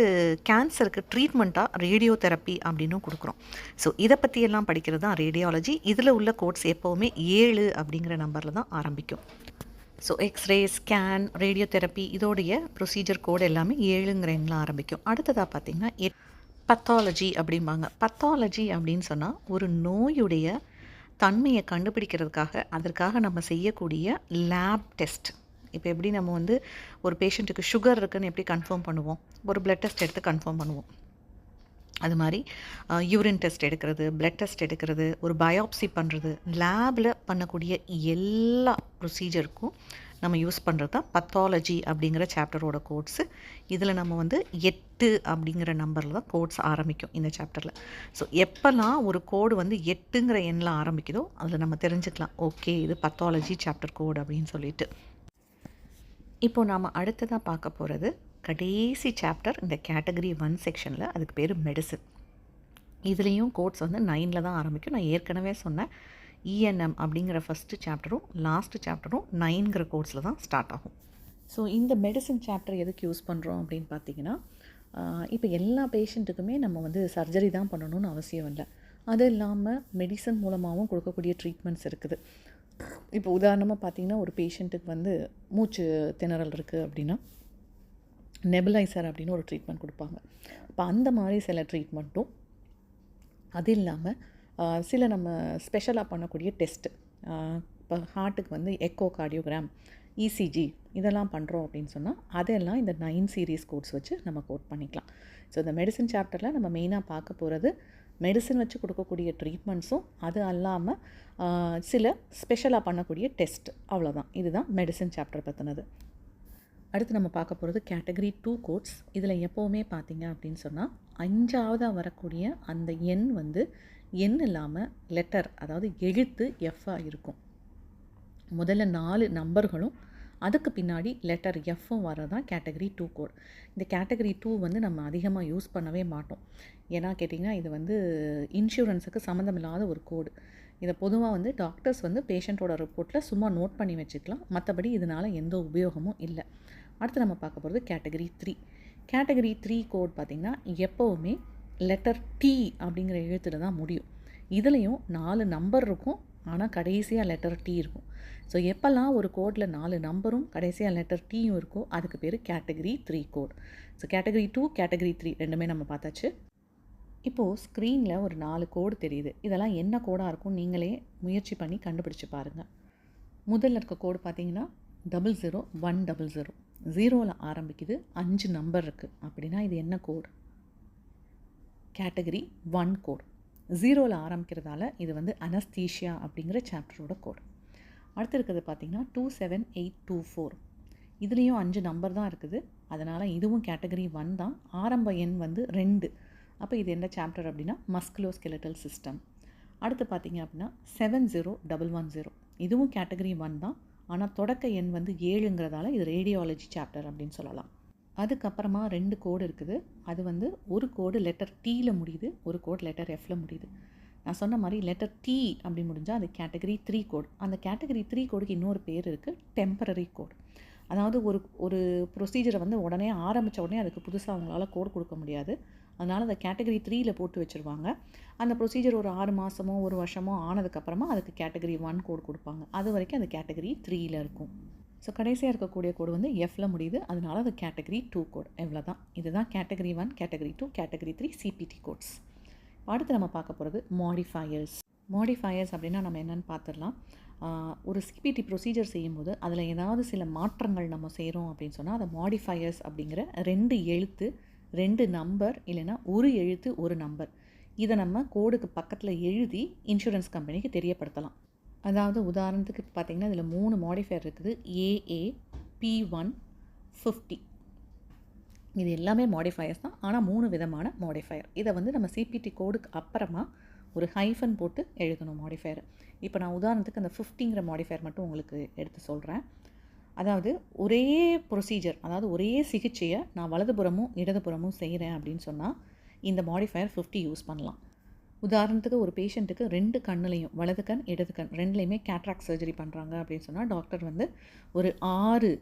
கேன்சருக்கு ட்ரீட்மெண்ட்டாக ரேடியோ தெரப்பி அப்படின்னும் கொடுக்குறோம். ஸோ இதை பற்றியெல்லாம் படிக்கிறது தான் ரேடியாலஜி. இதில் உள்ள கோட்ஸ் எப்போவுமே 7 அப்படிங்கிற நம்பரில் தான் ஆரம்பிக்கும். So X-ray, scan, radio therapy இதோடைய ப்ரொசீஜர் கோடு எல்லாமே 7ங்கிற எண்ணில் ஆரம்பிக்கும். அடுத்ததாக பார்த்திங்கன்னா பத்தாலஜி அப்படிம்பாங்க. பத்தாலஜி அப்படின்னு சொன்னால் ஒரு நோயுடைய தன்மையை கண்டுபிடிக்கிறதுக்காக அதற்காக நம்ம செய்யக்கூடிய லேப் டெஸ்ட். இப்போ எப்படி நம்ம வந்து ஒரு பேஷண்ட்டுக்கு சுகர் இருக்குன்னு எப்படி கன்ஃபார்ம் பண்ணுவோம், ஒரு பிளட் டெஸ்ட் எடுத்து கன்ஃபார்ம் பண்ணுவோம். அது மாதிரி யூரின் டெஸ்ட் எடுக்கிறது, பிளட் டெஸ்ட் எடுக்கிறது, ஒரு பயாப்சி பண்ணுறது, லேபில் பண்ணக்கூடிய எல்லா ப்ரொசீஜருக்கும் நம்ம யூஸ் பண்ணுறது தான் பத்தாலஜி அப்படிங்கிற சாப்டரோட கோட்ஸு. இதில் நம்ம வந்து 8 அப்படிங்கிற நம்பரில் தான் கோட்ஸ் ஆரம்பிக்கும் இந்த சாப்டரில். ஸோ எப்போல்லாம் ஒரு கோடு வந்து 8ங்கிற எண்ணில் ஆரம்பிக்குதோ அதில் நம்ம தெரிஞ்சுக்கலாம், ஓகே இது பத்தாலஜி சாப்டர் கோடு அப்படின்னு சொல்லிட்டு. இப்போது நாம் அடுத்ததாக பார்க்க போகிறது கடைசி சாப்டர் இந்த கேட்டகரி 1 செக்ஷனில். அதுக்கு பேர் மெடிசன். இதுலேயும் கோட்ஸ் வந்து 9ல் தான் ஆரம்பிக்கும். நான் ஏற்கனவே சொன்னேன், இஎன்எம் அப்படிங்கிற ஃபஸ்ட்டு சாப்டரும் லாஸ்ட்டு சாப்டரும் 9ங்கிற கோட்ஸில் தான் ஸ்டார்ட் ஆகும். ஸோ இந்த மெடிசன் சாப்டர் எதுக்கு யூஸ் பண்ணுறோம் அப்படின்னு பார்த்தீங்கன்னா, இப்போ எல்லா பேஷண்ட்டுக்குமே நம்ம வந்து சர்ஜரி தான் பண்ணணும்னு அவசியம் இல்லை. அது இல்லாமல் மெடிசன் மூலமாகவும் கொடுக்கக்கூடிய ட்ரீட்மெண்ட்ஸ் இருக்குது. இப்போ உதாரணமாக பார்த்திங்கன்னா, ஒரு பேஷண்ட்டுக்கு வந்து மூச்சு திணறல் இருக்குது அப்படின்னா நெபுலைசர் அப்படின்னு ஒரு ட்ரீட்மெண்ட் கொடுப்பாங்க. இப்போ அந்த மாதிரி சில ட்ரீட்மெண்ட்டும், அது இல்லாமல் சில நம்ம ஸ்பெஷலாக பண்ணக்கூடிய டெஸ்ட்டு, இப்போ ஹார்ட்டுக்கு வந்து எக்கோ கார்டியோகிராம், இசிஜி இதெல்லாம் பண்ணுறோம் அப்படின்னு சொன்னால் அதெல்லாம் இந்த 9 சீரீஸ் கோட்ஸ் வச்சு நம்ம கோட் பண்ணிக்கலாம். ஸோ இந்த மெடிசன் சாப்டரில் நம்ம மெயினாக பார்க்க போகிறது மெடிசன் வச்சு கொடுக்கக்கூடிய ட்ரீட்மெண்ட்ஸும், அது அல்லாமல் சில ஸ்பெஷலாக பண்ணக்கூடிய டெஸ்ட், அவ்வளோதான். இதுதான் மெடிசன் சாப்டர் பற்றினது. அடுத்து நம்ம பார்க்க போகிறது கேட்டகரி 2 கோட்ஸ். இதில் எப்போவுமே பார்த்திங்க அப்படின்னு சொன்னால் 5ஆவதாக வரக்கூடிய அந்த எண் வந்து எண் இல்லாமல் லெட்டர், அதாவது எழுத்து எஃப்பாக இருக்கும். முதல்ல 4 நம்பர்களும் அதுக்கு பின்னாடி லெட்டர் எஃப்பும் வரதான் கேட்டகரி 2 கோட். இந்த கேட்டகரி 2 வந்து நம்ம அதிகமாக யூஸ் பண்ணவே மாட்டோம். ஏன்னா கேட்டிங்கன்னா, இது வந்து இன்சூரன்ஸுக்கு சம்மந்தமில்லாத ஒரு கோடு. இதை பொதுவாக வந்து டாக்டர்ஸ் வந்து பேஷண்ட்டோட ரிப்போர்ட்டில் சும்மா நோட் பண்ணி வச்சுக்கலாம். மற்றபடி இதனால் எந்த உபயோகமும் இல்லை. அடுத்து நம்ம பார்க்க போகிறது கேட்டகரி 3. கேட்டகரி 3 கோட் பார்த்திங்கன்னா எப்போவுமே லெட்டர் டி அப்படிங்கிற எழுத்தில் தான் முடியும். இதுலேயும் 4 நம்பர் இருக்கும், ஆனால் கடைசியாக லெட்டர் டி இருக்கும். ஸோ எப்போல்லாம் ஒரு கோடில் 4 நம்பரும் கடைசியாக லெட்டர் டீயும் இருக்கோ அதுக்கு பேர் category 3 code. So category 2, category 3 ரெண்டுமே நம்ம பார்த்தாச்சு. இப்போது ஸ்க்ரீனில் ஒரு 4 கோடு தெரியுது. இதெல்லாம் என்ன கோடாக இருக்கும் நீங்களே முயற்சி பண்ணி கண்டுபிடிச்சி பாருங்கள். முதல்ல இருக்க கோடு பார்த்தீங்கன்னா 00100. 0ல் ஆரம்பிக்குது, 5 நம்பர் இருக்குது. அப்படின்னா இது என்ன கோடு? Category 1 code. 0ல் ஆரம்பிக்கிறதால இது வந்து அனஸ்தீஷியா அப்படிங்கிற சாப்டரோட கோடு. அடுத்து இருக்கிறது பார்த்திங்கன்னா 27824. இதுலேயும் 5 நம்பர் தான் இருக்குது. அதனால் இதுவும் கேட்டகரி 1 தான். ஆரம்ப எண் வந்து 2. அப்போ இது என்ன சாப்டர் அப்படின்னா மஸ்குலோஸ்கெலட்டல் சிஸ்டம். அடுத்து பார்த்திங்க அப்படின்னா 70110. இதுவும் கேட்டகரி 1 தான். ஆனால் தொடக்க எண் வந்து 7ங்கிறதால இது ரேடியாலஜி சாப்டர் அப்படின்னு சொல்லலாம். அதுக்கப்புறமா 2 கோடு இருக்குது. அது வந்து ஒரு கோடு லெட்டர் டீயில் முடியுது, ஒரு கோடு லெட்டர் எஃப்பில் முடியுது. நான் சொன்ன மாதிரி லெட்டர் டி அப்படி முடிஞ்சால் அது கேட்டகரி 3 கோட். அந்த கேட்டகரி 3 கோடுக்கு இன்னொரு பேர் இருக்குது, டெம்பரரி கோட். அதாவது ஒரு ப்ரொசீஜரை வந்து உடனே ஆரம்பித்த உடனே அதுக்கு புதுசாக அவங்களால கோடு கொடுக்க முடியாது. அதனால் அதை கேட்டகரி 3ல் போட்டு வச்சுருவாங்க. அந்த ப்ரொசீஜர் ஒரு 6 மாதமோ 1 வருஷமோ ஆனதுக்கப்புறமா அதுக்கு கேட்டகரி 1 கோடு கொடுப்பாங்க. அது வரைக்கும் அது கேட்டகரி 3ல் இருக்கும். ஸோ கடைசியாக இருக்கக்கூடிய கோடு வந்து எஃப்பில் முடியுது. அதனால் அது கேட்டகரி 2 கோட். எவ்வளோ தான். இதுதான் category 1, category 2, category 3 CPT codes. அடுத்து நம்ம பார்க்க போகிறது மாடிஃபையர்ஸ். மாடிஃபையர்ஸ் அப்படின்னா நம்ம என்னென்னு பார்த்துடலாம். ஒரு சிபிடி ப்ரொசீஜர் செய்யும்போது அதில் ஏதாவது சில மாற்றங்கள் நம்ம செய்கிறோம் அப்படின்னு சொன்னால் அதை மாடிஃபையர்ஸ் அப்படிங்கிற 2 எழுத்து 2 நம்பர் இல்லைன்னா ஒரு எழுத்து ஒரு நம்பர் இதை நம்ம கோடுக்கு பக்கத்தில் எழுதி இன்சூரன்ஸ் கம்பெனிக்கு தெரியப்படுத்தலாம். அதாவது உதாரணத்துக்கு பார்த்திங்கன்னா இதில் 3 மாடிஃபையர் இருக்குது. AA, P1, 50. இது எல்லாமே மாடிஃபையர்ஸ் தான். ஆனால் 3 விதமான மாடிஃபையர். இதை வந்து நம்ம சிபிடி கோடுக்கு அப்புறமா ஒரு ஹைஃபன் போட்டு எழுதணும் மாடிஃபையர். இப்போ நான் உதாரணத்துக்கு அந்த 50ங்கிற மாடிஃபையர் மட்டும் உங்களுக்கு எடுத்து சொல்கிறேன். அதாவது ஒரே ப்ரொசீஜர், அதாவது ஒரே சிகிச்சையை நான் வலதுபுறமும் இடதுபுறமும் செய்கிறேன் அப்படின்னு சொன்னால் இந்த மாடிஃபையர் 50 யூஸ் பண்ணலாம். உதாரணத்துக்கு ஒரு பேஷண்ட்டுக்கு 2 கண்ணுலையும் வலது கண் இடது கண் ரெண்டுலேயுமே கேட்ராக்ட் சர்ஜரி பண்ணுறாங்க அப்படின்னு சொன்னால் டாக்டர் வந்து ஒரு 6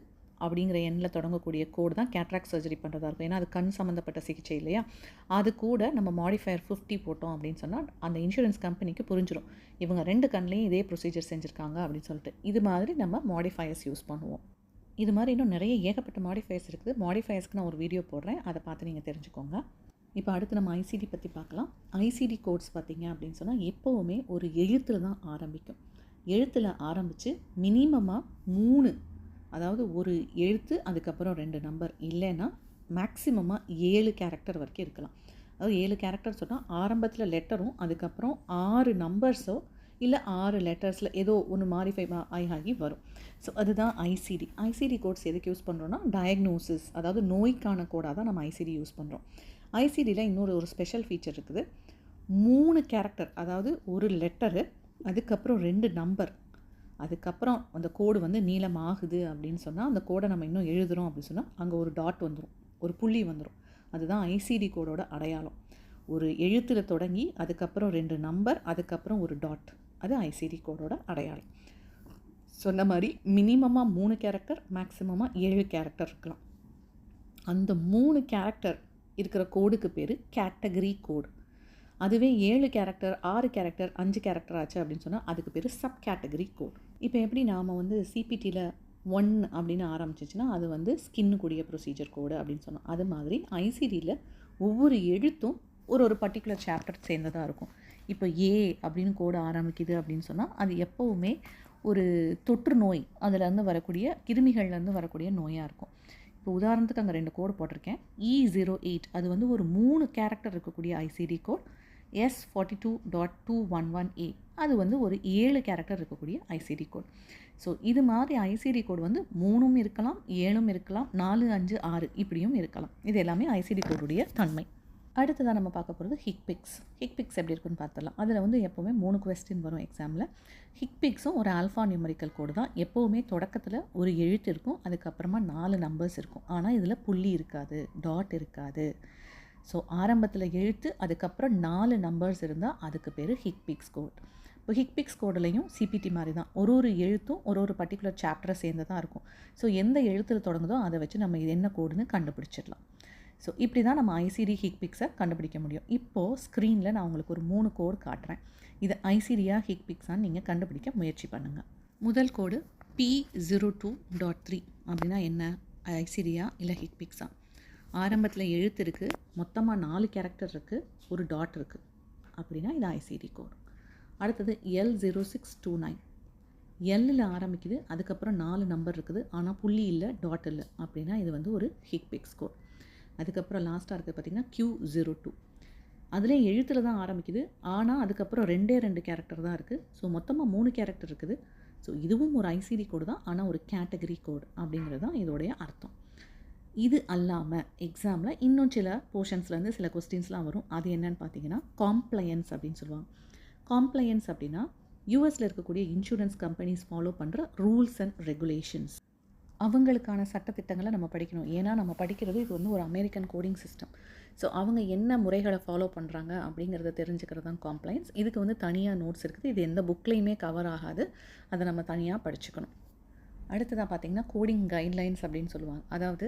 அப்படிங்கிற எண்ணில் தொடங்கக்கூடிய கோடு தான் கேட்ராக்ட் சர்ஜரி பண்ணுறதா இருக்கும். ஏன்னா அது கண் சம்மந்தப்பட்ட சிகிச்சை இல்லையா. அது கூட நம்ம மாடிஃபையர் 50 போட்டோம் அப்படின்னு சொன்னால் அந்த இன்சூரன்ஸ் கம்பெனிக்கு புரிஞ்சிடும் இவங்க 2 கண்லேயும் இதே ப்ரொசீஜர் செஞ்சுருக்காங்க அப்படின்னு சொல்லிட்டு. இது மாதிரி நம்ம மாடிஃபையர்ஸ் யூஸ் பண்ணுவோம். இது மாதிரி இன்னும் நிறைய ஏகப்பட்ட மாடிஃபையர்ஸ் இருக்குது. மாடிஃபையர்ஸ்க்கு நான் ஒரு வீடியோ போடுறேன், அதை பார்த்து நீங்கள் தெரிஞ்சுக்கோங்க. இப்போ அடுத்து நம்ம ஐசிடி பற்றி பார்க்கலாம். ஐசிடி கோட்ஸ் பார்த்திங்க அப்படின்னு சொன்னால் எப்போவுமே ஒரு எழுத்தில் தான் ஆரம்பிக்கும். எழுத்தில் ஆரம்பித்து மினிமமாக 3, அதாவது ஒரு எழுத்து அதுக்கப்புறம் 2 நம்பர், இல்லைன்னா மேக்ஸிமமாக 7 கேரக்டர் வரைக்கும் இருக்கலாம். அதாவது 7 கேரக்டர் சொன்னால் ஆரம்பத்தில் லெட்டரும் அதுக்கப்புறம் 6 நம்பர்ஸோ இல்லை 6 லெட்டர்ஸில் ஏதோ ஒன்று மாடிஃபை ஆகி வரும். ஸோ அதுதான் ஐசிடி. ஐசிடி கோட்ஸ் எதுக்கு யூஸ் பண்ணுறோன்னா டயக்னோசிஸ், அதாவது நோய்க்கான கோடாக தான் நம்ம ஐசிடி யூஸ் பண்ணுறோம். ஐசிடியில் இன்னொரு ஸ்பெஷல் ஃபீச்சர் இருக்குது. 3 கேரக்டர், அதாவது ஒரு லெட்டரு அதுக்கப்புறம் 2 நம்பர், அதுக்கப்புறம் அந்த கோடு வந்து நீளமாகுது அப்படின்னு சொன்னால் அந்த கோடை நம்ம இன்னும் எழுதுகிறோம் அப்படின்னு சொன்னால் அங்கே ஒரு டாட் வந்துடும், ஒரு புள்ளி வந்துடும். அதுதான் ஐசிடி கோடோட அடையாளம். ஒரு எழுத்தில் தொடங்கி அதுக்கப்புறம் 2 நம்பர் அதுக்கப்புறம் ஒரு டாட், அது ஐசிடி கோடோட அடையாளம். சொன்ன மாதிரி மினிமமாக 3 கேரக்டர், மேக்ஸிமமாக 7 கேரக்டர் இருக்கலாம். அந்த 3 கேரக்டர் இருக்கிற கோடுக்கு பேர் கேட்டகரி கோடு. அதுவே 7 கேரக்டர் 6 கேரக்டர் 5 கேரக்டர் ஆச்சு அப்படின்னு சொன்னால் அதுக்கு பேர் சப் கேட்டகரி கோட். இப்போ எப்படி நாம் வந்து சிபிடியில் 1 அப்படின்னு ஆரம்பிச்சிச்சுன்னா அது வந்து ஸ்கின்னுக்குரிய ப்ரொசீஜர் கோடு அப்படின்னு சொன்னோம். அது மாதிரி ஐசிடியில் ஒவ்வொரு எழுத்தும் ஒரு பர்டிகுலர் சாப்டர் சேர்ந்ததாக இருக்கும். இப்போ ஏ அப்படின்னு கோடு ஆரம்பிக்குது அப்படின்னு சொன்னால் அது எப்போவுமே ஒரு தொற்று நோய், அதிலேருந்து வரக்கூடிய கிருமிகள்லேருந்து வரக்கூடிய நோயாக இருக்கும். இப்போ உதாரணத்துக்கு அங்கே 2 கோடு போட்டிருக்கேன். E08 அது வந்து ஒரு 3 கேரக்டர் இருக்கக்கூடிய ஐசிடி கோட். S42.211A அது வந்து ஒரு 7 கேரக்டர் இருக்கக்கூடிய ஐசிடி கோட். ஸோ இது மாதிரி ஐசிடி கோட் வந்து 3ம் இருக்கலாம், 7ம் இருக்கலாம், 4, 5, 6 இப்படியும் இருக்கலாம். இது எல்லாமே ஐசிடி கோடுடைய தன்மை. அடுத்ததாக நம்ம பார்க்க போகிறது ஹிக்பிக்ஸ். ஹிக்பிக்ஸ் எப்படி இருக்குன்னு பார்த்துடலாம். அதில் வந்து எப்போவுமே 3 கொஸ்டின் வரும் எக்ஸாமில். ஹிக்பிக்ஸும் ஒரு ஆல்ஃபா நியூமரிக்கல் கோடு தான். எப்போவுமே தொடக்கத்தில் ஒரு எழுத்து இருக்கும், அதுக்கப்புறமா 4 நம்பர்ஸ் இருக்கும். ஆனால் இதில் புள்ளி இருக்காது, டாட் இருக்காது. ஸோ ஆரம்பத்தில் எழுத்து அதுக்கப்புறம் 4 நம்பர்ஸ் இருந்தால் அதுக்கு பேர் ஹிக்பிக்ஸ் கோட். இப்போ ஹிக்பிக்ஸ் கோடுலையும் சிபிடி மாதிரி தான் ஒரு எழுத்தும் ஒரு பர்டிகுலர் சாப்டரை சேர்ந்ததாக இருக்கும். ஸோ எந்த எழுத்தில் தொடங்குதோ அதை வச்சு நம்ம இது என்ன கோடுன்னு கண்டுபிடிச்சிடலாம். ஸோ இப்படி தான் நம்ம ஐசிடி ஹிக்பிக்ஸை கண்டுபிடிக்க முடியும். இப்போது ஸ்க்ரீனில் நான் உங்களுக்கு ஒரு 3 கோடு காட்டுறேன். இது ஐசிடியா ஹிக்பிக்ஸான்னு நீங்கள் கண்டுபிடிக்க முயற்சி பண்ணுங்கள். முதல் கோடு P02.3 அப்படின்னா என்ன, ஐசிடியா இல்லை ஹிக்பிக்ஸா? ஆரம்பத்தில் எழுத்து இருக்குது, மொத்தமாக 4 கேரக்டர் இருக்குது, ஒரு டாட் இருக்குது அப்படின்னா இது ஐசிடி கோடு. அடுத்தது L0629, எல்லில் ஆரம்பிக்குது, அதுக்கப்புறம் 4 நம்பர் இருக்குது, ஆனால் புள்ளி இல்லை, டாட் இல்லை அப்படின்னா இது வந்து ஒரு ஹிக்பிக்ஸ் கோட். அதுக்கப்புறம் லாஸ்ட்டாக இருக்குது பார்த்திங்கன்னா Q02, அதுலேயும் எழுத்தில் தான் ஆரம்பிக்குது, ஆனால் அதுக்கப்புறம் 2 கேரக்டர் தான் இருக்குது. ஸோ மொத்தமாக 3 கேரக்டர் இருக்குது. ஸோ இதுவும் ஒரு ஐசிடி கோடு தான், ஆனால் ஒரு கேட்டகரி கோடு அப்படிங்கிறது தான் இதோடைய அர்த்தம். இது அல்லாமல் எக்ஸாமில் இன்னும் சில போர்ஷன்ஸ்லேருந்து சில கொஸ்டின்ஸ்லாம் வரும். அது என்னன்னு பார்த்தீங்கன்னா காம்ப்ளையன்ஸ் அப்படின்னு சொல்லுவாங்க. காம்ப்ளையன்ஸ் அப்படின்னா யூஎஸில் இருக்கக்கூடிய இன்சூரன்ஸ் கம்பெனிஸ் ஃபாலோ பண்ணுற ரூல்ஸ் அண்ட் ரெகுலேஷன்ஸ், அவங்களுக்கான சட்டத்திட்டங்களை நம்ம படிக்கணும். ஏன்னா நம்ம படிக்கிறது இது வந்து ஒரு அமெரிக்கன் கோடிங் சிஸ்டம். ஸோ அவங்க என்ன முறைகளை ஃபாலோ பண்ணுறாங்க அப்படிங்கிறத தெரிஞ்சுக்கிறது தான் காம்ப்ளையன்ஸ். இதுக்கு வந்து தனியாக நோட்ஸ் இருக்குது, இது எந்த புக்லேயுமே கவர் ஆகாது, அதை நம்ம தனியாக படிச்சுக்கணும். அடுத்ததாக பார்த்திங்கன்னா கோடிங் கைட்லைன்ஸ் அப்படின்னு சொல்லுவாங்க. அதாவது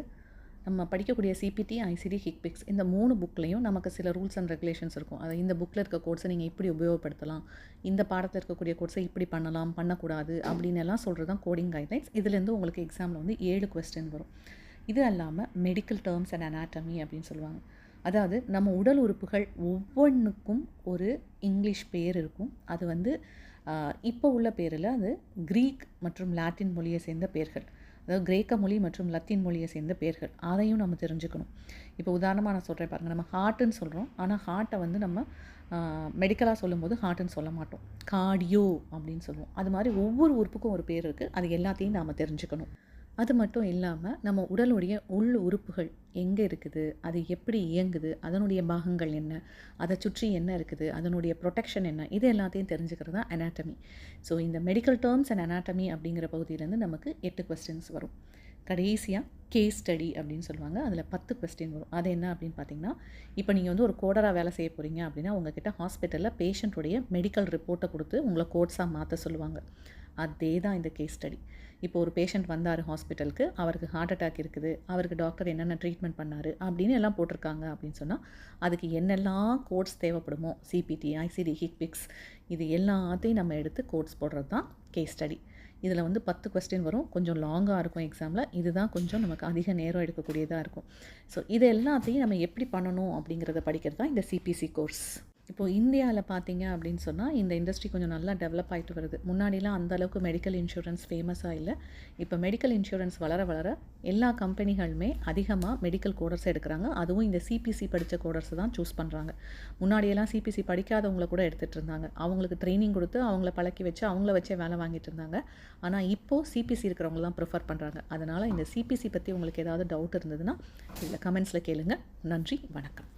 நம்ம படிக்கக்கூடிய சிபிடி, ஐசிடி, ஹிக்பிக்ஸ் இந்த 3 புக்லேயும் நமக்கு சில ரூல்ஸ் அண்ட் ரெகுலேஷன்ஸ் இருக்கும். அதை இந்த புக்கில் இருக்க கோட்ஸை நீங்கள் இப்படி உபயோகப்படுத்தலாம், இந்த பாடத்தில் இருக்கக்கூடிய கோட்ஸை இப்படி பண்ணலாம், பண்ணக்கூடாது அப்படின்னு எல்லாம் சொல்கிறது தான் கோடிங் கைட்லைன்ஸ். இதுலேருந்து உங்களுக்கு எக்ஸாமில் வந்து 7 கொஸ்டின் வரும். இது அல்லாமல் மெடிக்கல் டேர்ம்ஸ் அண்ட் அனாட்டமி அப்படின்னு சொல்லுவாங்க. அதாவது நம்ம உடல் உறுப்புகள் ஒவ்வொன்றுக்கும் ஒரு இங்கிலீஷ் பேர் இருக்கும். அது வந்து இப்போ உள்ள பேரில் அது க்ரீக் மற்றும் லாட்டின் மொழியை சேர்ந்த பேர்கள், அதாவது கிரேக்க மொழி மற்றும் லத்தீன் மொழியை சேர்ந்த பேர்கள், அதையும் நம்ம தெரிஞ்சுக்கணும். இப்போ உதாரணமாக நான் சொல்கிறேன் பாருங்கள், நம்ம ஹார்ட்டுன்னு சொல்கிறோம், ஆனால் ஹார்ட்டை வந்து நம்ம மெடிக்கலாக சொல்லும்போது ஹார்ட்டுன்னு சொல்ல மாட்டோம், கார்டியோ அப்படின்னு சொல்லுவோம். அது மாதிரி ஒவ்வொரு உறுப்புக்கும் ஒரு பேர் இருக்குது, அது எல்லாத்தையும் நாம் தெரிஞ்சுக்கணும். அது மட்டும் இல்லாமல் நம்ம உடலுடைய உள் உறுப்புகள் எங்கே இருக்குது, அது எப்படி இயங்குது, அதனுடைய பாகங்கள் என்ன, அதை சுற்றி என்ன இருக்குது, அதனுடைய ப்ரொடெக்ஷன் என்ன, இது எல்லாத்தையும் தெரிஞ்சுக்கிறது தான் அனாட்டமி. ஸோ இந்த மெடிக்கல் டேர்ம்ஸ் அண்ட் அனாட்டமி அப்படிங்கிற பகுதியிலேருந்து நமக்கு 8 கொஸ்டின்ஸ் வரும். கடைசியாக கேஸ் ஸ்டடி அப்படின்னு சொல்லுவாங்க. அதில் 10 கொஸ்டின் வரும். அது என்ன அப்படின்னு பார்த்தீங்கன்னா, இப்போ நீங்கள் வந்து ஒரு கோடராக வேலை செய்ய போகிறீங்க அப்படின்னா உங்ககிட்ட ஹாஸ்பிட்டலில் பேஷண்ட்டுடைய மெடிக்கல் ரிப்போர்ட்டை கொடுத்து உங்களை கோட்ஸாக மாற்ற சொல்லுவாங்க. அதே தான் இந்த கேஸ் ஸ்டடி. இப்போ ஒரு பேஷண்ட் வந்தார் ஹாஸ்பிட்டலுக்கு, அவருக்கு ஹார்ட் அட்டாக் இருக்குது, அவருக்கு டாக்டர் என்னென்ன ட்ரீட்மெண்ட் பண்ணார் அப்படின்னு எல்லாம் போட்டிருக்காங்க அப்படின்னு சொன்னால் அதுக்கு என்னெல்லாம் கோட்ஸ் தேவைப்படுமோ, சிபிடி, ஐசிடி, ஹிக்பிக்ஸ் இது எல்லாத்தையும் நம்ம எடுத்து கோட்ஸ் போடுறது தான் கேஸ் ஸ்டடி. இதில் வந்து 10 கொஸ்டின் வரும். கொஞ்சம் லாங்காக இருக்கும் எக்ஸாமில். இதுதான் கொஞ்சம் நமக்கு அதிக நேரம் எடுக்கக்கூடியதாக இருக்கும். ஸோ இது எல்லாத்தையும் நம்ம எப்படி பண்ணணும் அப்படிங்கிறத படிக்கிறது தான் இந்த சிபிசி கோர்ஸ். இப்போது இந்தியாவில் பார்த்தீங்க அப்படின்னு சொன்னால் இந்த இண்டஸ்ட்ரி கொஞ்சம் நல்லா டெவலப் ஆகிட்டு வருது. முன்னாடிலாம் அந்த அளவுக்கு மெடிக்கல் இன்சூரன்ஸ் ஃபேமஸாக இல்லை. இப்போ மெடிக்கல் இன்சூரன்ஸ் வளர வளர எல்லா கம்பெனிகளுமே அதிகமாக மெடிக்கல் கோடர்ஸ் எடுக்கிறாங்க. அதுவும் இந்த சிபிசி படித்த கோடர்ஸை தான் சூஸ் பண்ணுறாங்க. முன்னாடியெல்லாம் சிபிசி படிக்காதவங்கள கூட எடுத்துகிட்டு இருந்தாங்க. அவங்களுக்கு ட்ரைனிங் கொடுத்து அவங்கள பழக்கி வச்சு அவங்கள வச்சே வேலை வாங்கிட்டு இருந்தாங்க. ஆனால் இப்போது சிபிசி இருக்கிறவங்க தான் ப்ரிஃபர் பண்ணுறாங்க. அதனால் இந்த சிபிசி பற்றி உங்களுக்கு ஏதாவது டவுட் இருந்ததுன்னா இதில் கமெண்ட்ஸில் கேளுங்க. நன்றி, வணக்கம்.